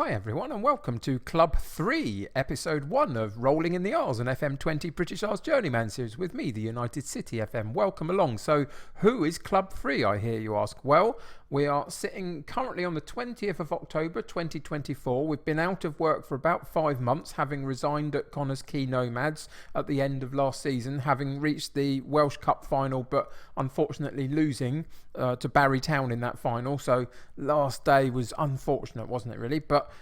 Hi everyone and welcome to Club 3, Episode 1 of Rolling in the Isles, an FM20 British Isles Journeyman series with me, the United City FM. Welcome along. So who is Club 3, I hear you ask? Well, we are sitting currently on the 20th of October 2024. We've been out of work for about 5 months, having resigned at Connors Quay Nomads at the end of last season, having reached the Welsh Cup final but unfortunately losing to Barry Town in that final. So last day was unfortunate, wasn't it really? But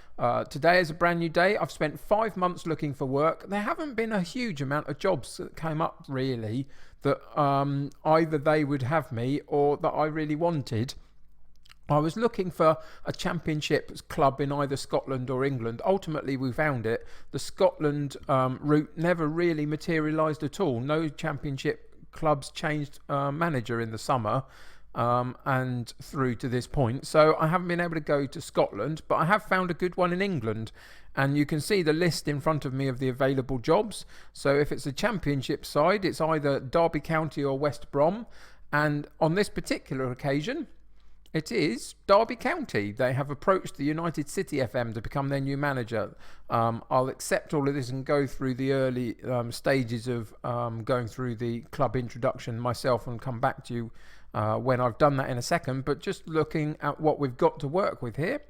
today is a brand new day. I've spent 5 months looking for work. There haven't been a huge amount of jobs that came up really that either they would have me or that I really wanted. I was looking for a championship club in either Scotland or England. Ultimately, we found it. The Scotland route never really materialised at all. No championship clubs changed manager in the summer and through to this point. So I haven't been able to go to Scotland, but I have found a good one in England. And you can see the list in front of me of the available jobs. So if it's a championship side, it's either Derby County or West Brom. And on this particular occasion, it is Derby County. They have approached the United City FM to become their new manager. I'll accept all of this and go through the early stages of going through the club introduction myself and come back to you when I've done that in a second. But just looking at what we've got to work with here.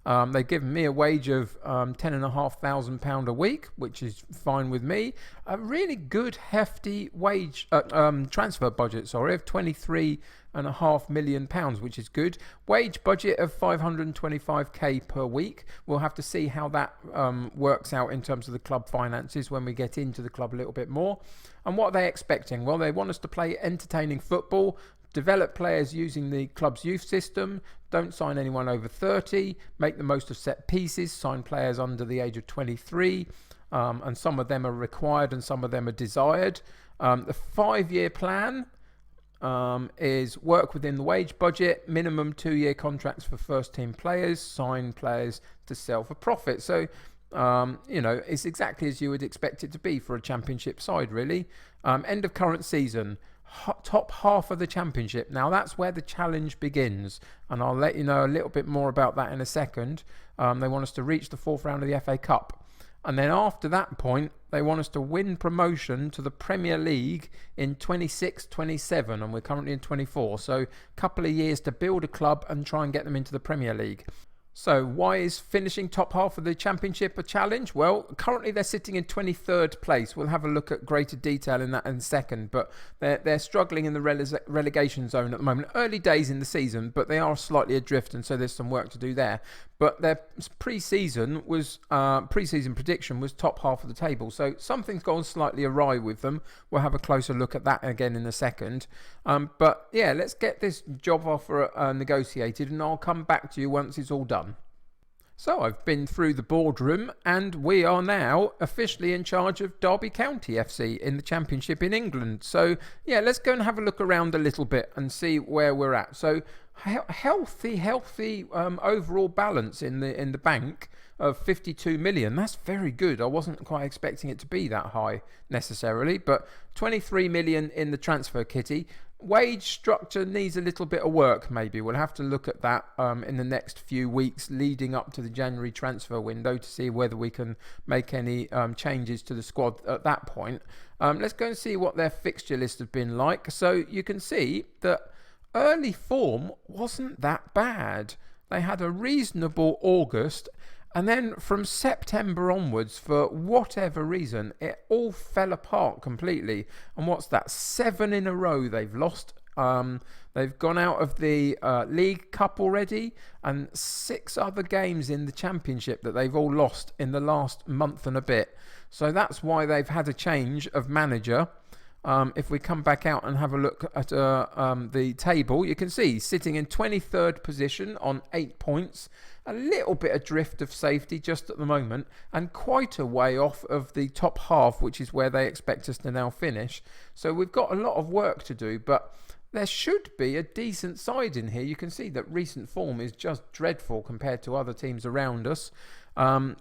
They've given me a wage of £10,500 a week, which is fine with me. A really good hefty wage transfer budget, of £23.5 million, which is good. Wage budget of 525k per week. We'll have to see how that works out in terms of the club finances when we get into the club a little bit more. And what are they expecting? Well, they want us to play entertaining football, develop players using the club's youth system, don't sign anyone over 30, make the most of set pieces, sign players under the age of 23, and some of them are required and some of them are desired. The 5-year plan is work within the wage budget, minimum 2-year contracts for first team players, sign players to sell for profit. So it's exactly as you would expect it to be for a championship side, really. End of current season, top half of the championship. Now that's where the challenge begins, and I'll let you know a little bit more about that in a second. They want us to reach the 4th round of the FA Cup, and then after that point they want us to win promotion to the Premier League in 26-27, and we're currently in 24, so a couple of years to build a club and try and get them into the Premier League. So why is finishing top half of the championship a challenge? Well, currently they're sitting in 23rd place. We'll have a look at greater detail in that in a second, but they're struggling in the relegation zone at the moment. Early days in the season, but they are slightly adrift, and so there's some work to do there. But their pre-season prediction was top half of the table, so something's gone slightly awry with them. We'll have a closer look at that again in a second. But yeah, let's get this job offer negotiated, and I'll come back to you once it's all done. So I've been through the boardroom, and we are now officially in charge of Derby County FC in the Championship in England. So yeah, let's go and have a look around a little bit and see where we're at. So healthy overall balance in the bank of 52 million. That's very good. I wasn't quite expecting it to be that high necessarily, but 23 million in the transfer kitty. Wage structure needs a little bit of work, maybe. We'll have to look at that in the next few weeks leading up to the January transfer window to see whether we can make any changes to the squad at that point. Let's go and see what their fixture list has been like. So you can see that early form wasn't that bad. They had a reasonable August, and then from September onwards, for whatever reason, it all fell apart completely. And what's that? 7 in a row they've lost. They've gone out of the League Cup already, and 6 other games in the Championship that they've all lost in the last month and a bit. So that's why they've had a change of manager. If we come back out and have a look at the table, you can see sitting in 23rd position on 8 points, a little bit adrift of safety just at the moment, and quite a way off of the top half, which is where they expect us to now finish. So we've got a lot of work to do, but there should be a decent side in here. You can see that recent form is just dreadful compared to other teams around us.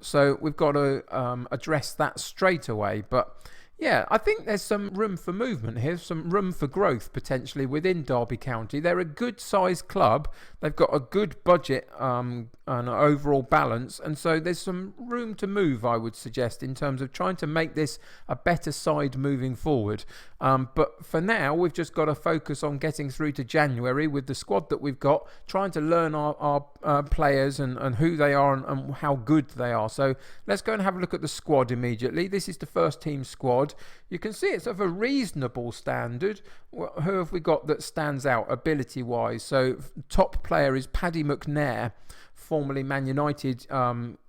So we've got to address that straight away. But Yeah, I think there's some room for movement here, some room for growth potentially within Derby County. They're a good sized club. They've got a good budget and an overall balance. And so there's some room to move, I would suggest, in terms of trying to make this a better side moving forward. But for now, we've just got to focus on getting through to January with the squad that we've got, trying to learn our players and who they are and how good they are. So let's go and have a look at the squad immediately. This is the first team squad. You can see it's of a reasonable standard. Who have we got that stands out ability wise? So top player is Paddy McNair, formerly Man United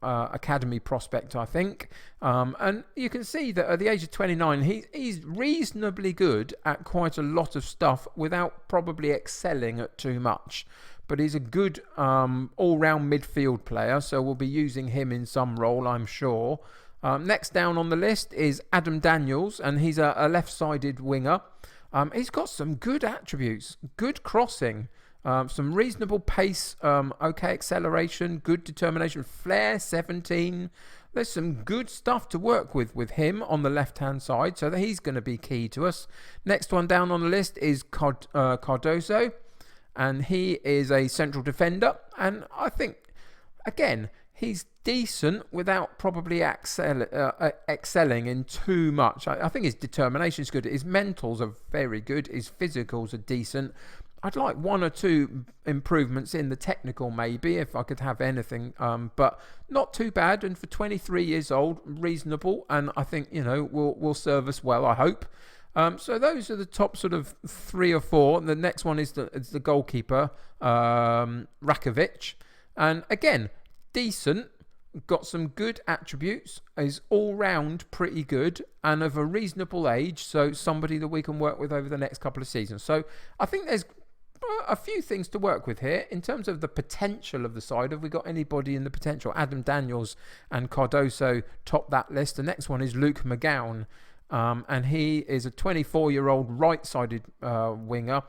academy prospect, I think. And you can see that at the age of 29, he's reasonably good at quite a lot of stuff without probably excelling at too much. But he's a good all-round midfield player, so we'll be using him in some role, I'm sure. Next down on the list is Adam Daniels, and he's a left-sided winger. He's got some good attributes, good crossing, some reasonable pace, okay acceleration, good determination, flair 17. There's some good stuff to work with him on the left-hand side, so that he's going to be key to us. Next one down on the list is Cardoso, and he is a central defender, and I think, again, he's decent without probably excelling in too much. I think his determination is good. His mentals are very good. His physicals are decent. I'd like one or two improvements in the technical, maybe, if I could have anything. But not too bad. And for 23 years old, reasonable. And I think, will serve us well, I hope. So those are the top sort of 3 or 4. The next one is the goalkeeper, Rakovic. And again, decent, got some good attributes, is all round pretty good and of a reasonable age, so somebody that we can work with over the next couple of seasons. So I think there's a few things to work with here in terms of the potential of the side. Have we got anybody in the potential? Adam Daniels and Cardoso top that list. The next one is Luke McGowan, and he is a 24-year-old right-sided winger.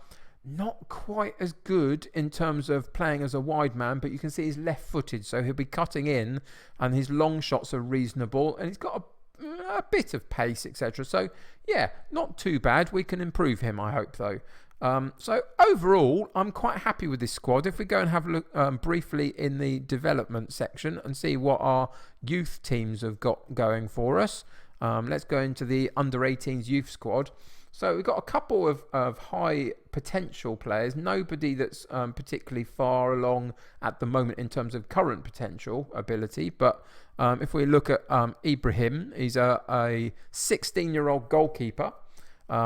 Not quite as good in terms of playing as a wide man, but you can see he's left-footed, so he'll be cutting in, and his long shots are reasonable, and he's got a bit of pace, etc. So, yeah, not too bad. We can improve him, I hope, though. So, overall, I'm quite happy with this squad. If we go and have a look briefly in the development section and see what our youth teams have got going for us. Let's go into the under-18s youth squad. So we've got a couple of high potential players, nobody that's particularly far along at the moment in terms of current potential ability. But if we look at Ibrahim, he's a 16-year-old goalkeeper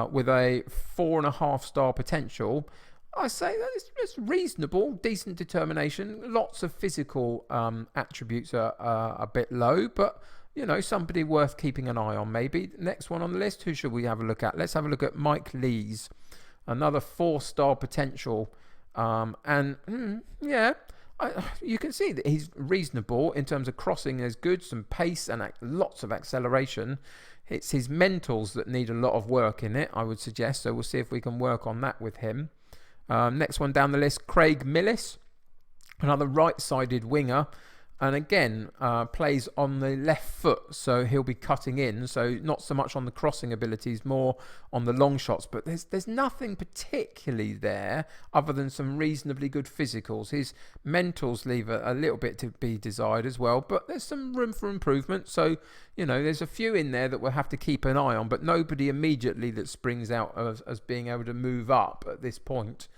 with a 4.5-star potential. I say that it's reasonable, decent determination. Lots of physical attributes are a bit low, but somebody worth keeping an eye on maybe. Next one on the list, who should we have a look at? Let's have a look at Mike Lees, another 4-star potential. You can see that he's reasonable in terms of crossing. There's good, some pace and lots of acceleration. It's his mentals that need a lot of work in it, I would suggest. So we'll see if we can work on that with him. Next one down the list, Craig Millis, another right-sided winger. And again, plays on the left foot, so he'll be cutting in. So not so much on the crossing abilities, more on the long shots. But there's nothing particularly there other than some reasonably good physicals. His mentals leave a little bit to be desired as well. But there's some room for improvement. So, there's a few in there that we'll have to keep an eye on. But nobody immediately that springs out as being able to move up at this point.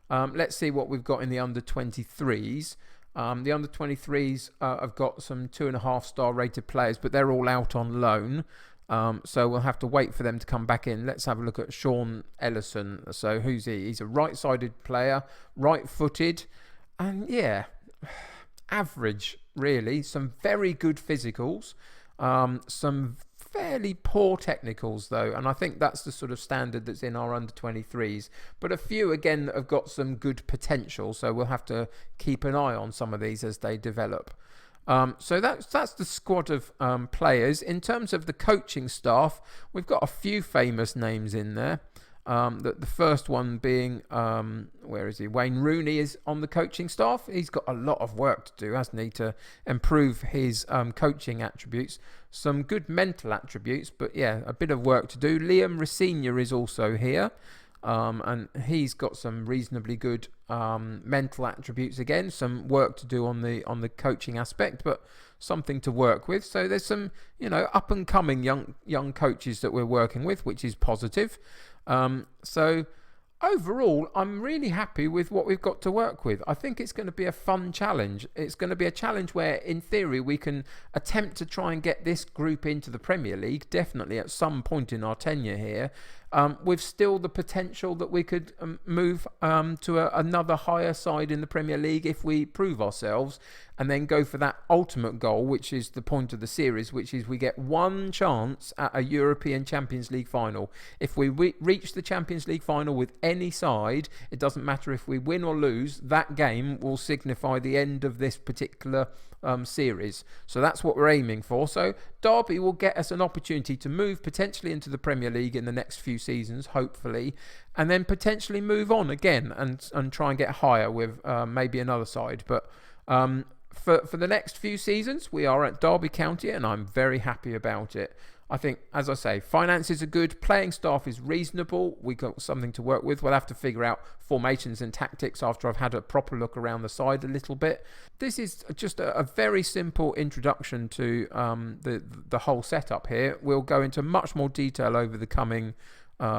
Let's see what we've got in the under-23s. The under-23s have got some 2.5-star rated players, but they're all out on loan. So we'll have to wait for them to come back in. Let's have a look at Sean Ellison. So who's he? He's a right-sided player, right-footed, and average, really. Some very good physicals, some fairly poor technicals though, and I think that's the sort of standard that's in our under-23s, but a few again that have got some good potential, so we'll have to keep an eye on some of these as they develop. So that's the squad of players. In terms of the coaching staff, we've got a few famous names in there. The first one being, where is he? Wayne Rooney is on the coaching staff. He's got a lot of work to do, hasn't he, to improve his coaching attributes. Some good mental attributes, but yeah, a bit of work to do. Liam Rosenior is also here. And he's got some reasonably good mental attributes again. Some work to do on the coaching aspect, but something to work with. So there's some up and coming young coaches that we're working with, which is positive. So overall, I'm really happy with what we've got to work with. I think it's going to be a fun challenge. It's going to be a challenge where, in theory, we can attempt to try and get this group into the Premier League, definitely at some point in our tenure here, with still the potential that we could move to another higher side in the Premier League if we prove ourselves, and then go for that ultimate goal, which is the point of the series, which is we get one chance at a European Champions League final. If we reach the Champions League final with any side, it doesn't matter if we win or lose, that game will signify the end of this particular series. So that's what we're aiming for. So Derby will get us an opportunity to move potentially into the Premier League in the next few seasons, hopefully, and then potentially move on again and try and get higher with maybe another side. But for the next few seasons, we are at Derby County, and I'm very happy about it. I think, as I say, finances are good, playing staff is reasonable, we got something to work with. We'll have to figure out formations and tactics after I've had a proper look around the side a little bit. This is just a very simple introduction to the whole setup here. We'll go into much more detail over the coming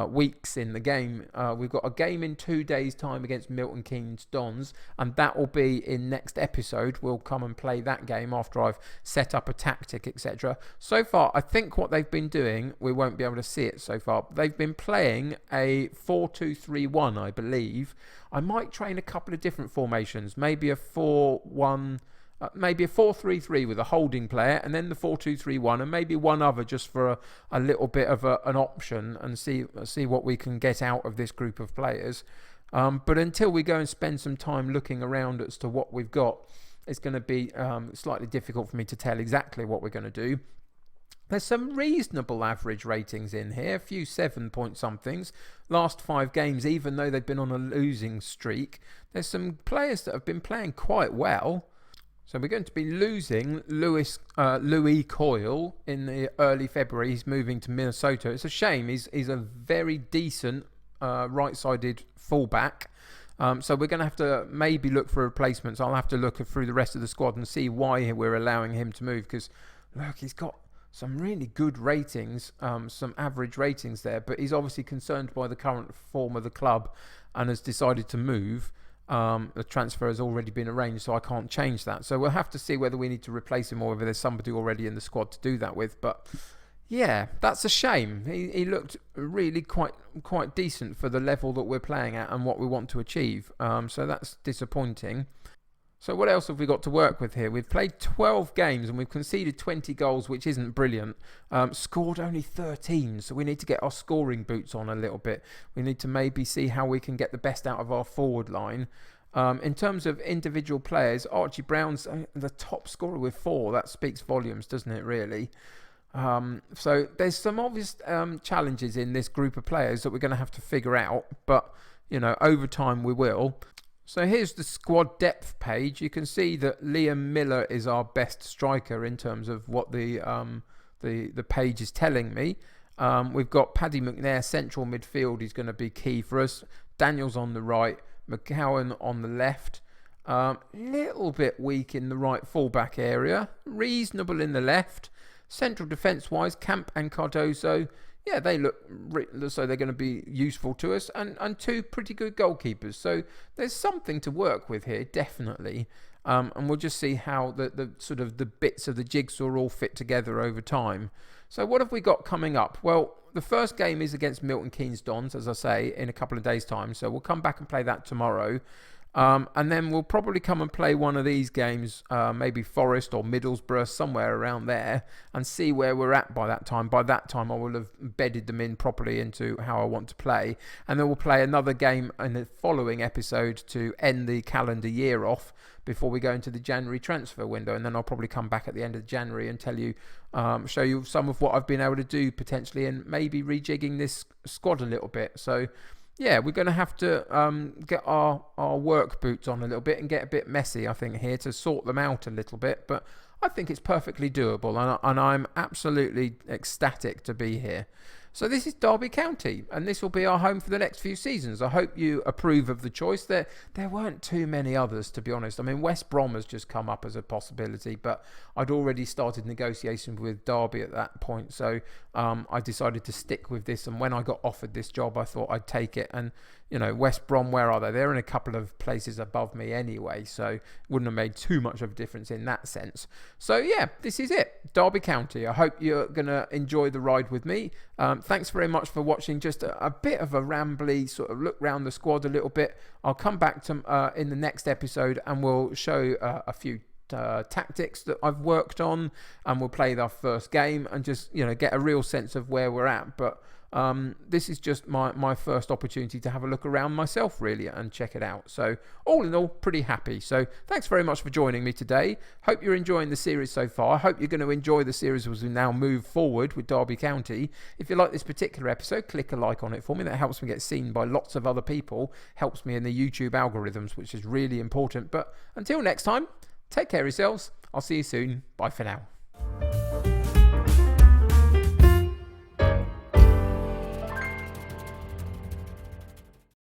weeks in the game. We've got a game in 2 days' time against Milton Keynes Dons, and that will be in next episode. We'll come and play that game after I've set up a tactic, etc. So far, I think what they've been doing, we won't be able to see it so far. They've been playing a 4-2-3-1, I believe. I might train a couple of different formations, maybe a 4-1. Maybe a 4-3-3 with a holding player, and then the 4-2-3-1, and maybe one other just for a little bit of an option, and see what we can get out of this group of players. But until we go and spend some time looking around as to what we've got, it's going to be slightly difficult for me to tell exactly what we're going to do. There's some reasonable average ratings in here, a few 7-point somethings. Last 5 games, even though they've been on a losing streak, there's some players that have been playing quite well. So we're going to be losing Louis Coyle in the early February. He's moving to Minnesota. It's a shame. He's a very decent right-sided fullback. So we're going to have to maybe look for replacements. I'll have to look through the rest of the squad and see why we're allowing him to move. Because, look, he's got some really good ratings, some average ratings there. But he's obviously concerned by the current form of the club and has decided to move. The transfer has already been arranged, so I can't change that. So we'll have to see whether we need to replace him or whether there's somebody already in the squad to do that with. But yeah, that's a shame. He looked really quite decent for the level that we're playing at and what we want to achieve. So that's disappointing. So what else have we got to work with here? We've played 12 games and we've conceded 20 goals, which isn't brilliant. Scored only 13, so we need to get our scoring boots on a little bit. We need to maybe see how we can get the best out of our forward line. In terms of individual players, Archie Brown's the top scorer with 4. That speaks volumes, doesn't it, really? So there's some obvious challenges in this group of players that we're going to have to figure out. But, over time we will. So here's the squad depth page. You can see that Liam Miller is our best striker in terms of what the page is telling me. We've got Paddy McNair, central midfield. He's going to be key for us. Daniels on the right. McCowan on the left. Little bit weak in the right fullback area. Reasonable in the left. Central defence-wise, Camp and Cardozo. Yeah, they look so they're going to be useful to us, and 2 pretty good goalkeepers. So there's something to work with here, definitely. And we'll just see how the sort of the bits of the jigsaw all fit together over time. So what have we got coming up? Well, the first game is against Milton Keynes Dons, as I say, in a couple of days' time. So we'll come back and play that tomorrow. And then we'll probably come and play one of these games, maybe Forest or Middlesbrough, somewhere around there, and see where we're at by that time. By that time, I will have bedded them in properly into how I want to play. And then we'll play another game in the following episode to end the calendar year off before we go into the January transfer window. And then I'll probably come back at the end of January and tell you, show you some of what I've been able to do potentially, and maybe rejigging this squad a little bit. So yeah, we're going to have to get our work boots on a little bit and get a bit messy, I think, here to sort them out a little bit. But I think it's perfectly doable, and I'm absolutely ecstatic to be here. So this is Derby County, and this will be our home for the next few seasons. I hope you approve of the choice. There weren't too many others, to be honest. I mean, West Brom has just come up as a possibility, but I'd already started negotiations with Derby at that point. So I decided to stick with this, and when I got offered this job, I thought I'd take it. And, you know, West Brom, where are they? They're in a couple of places above me anyway, so wouldn't have made too much of a difference in that sense. So yeah, this is it, Derby County. I hope you're going to enjoy the ride with me. Thanks very much for watching. Just a bit of a rambly sort of look round the squad a little bit. I'll come back to in the next episode, and we'll show a few tactics that I've worked on, and we'll play our first game and just, you know, get a real sense of where we're at. But this is just my first opportunity to have a look around myself, really, and check it out. So all in all, pretty happy. So thanks very much for joining me today. Hope you're enjoying the series so far. I hope you're going to enjoy the series as we now move forward with Derby County. If you like this particular episode, click a like on it for me. That helps me get seen by lots of other people, helps me in the YouTube algorithms, which is really important. But until next time, take care of yourselves. I'll see you soon. Bye for now.